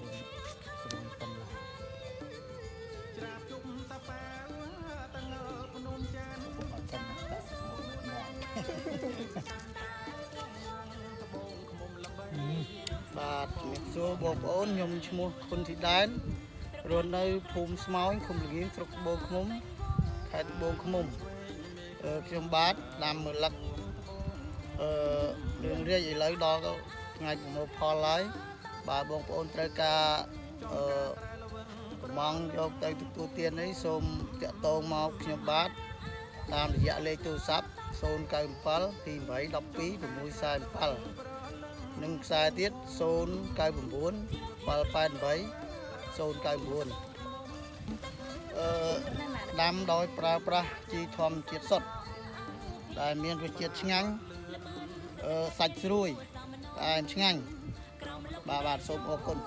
វិញស្រួលប៉ុណ្ណាច្រាបជុំតាប៉ែតងើភ្នំចានអត់ចាំដាក់មកបាទជំរាបសួរបងប្អូនខ្ញុំឈ្មោះខុនធីដែនរស់នៅភូមិស្មោញឃុំល្ងៀងស្រុកត្បូងឃ្មុំខេត្តត្បូងឃ្មុំខ្ញុំបាទដាំមើលលឹករឿងរាជឥឡូវដល់ថ្ងៃប្រមូលផលហើយបាទបងប្អូនត្រូវការកំងយកទៅទទួលទាននេះសូមតាក់ទងមកខ្ញុំបាទតាមរយៈលេខទូរស័ព្ទ097 28 12 647និងខ្សែទៀត099 788 099ដាំដោយប្រើប្រាស់ជីធម្មជាតិសុទ្ធដែលមានរសជាតិឆ្ងាញ់សាច់ស្រួយតែឆ្ងាញ់បាទសូមអរគុណ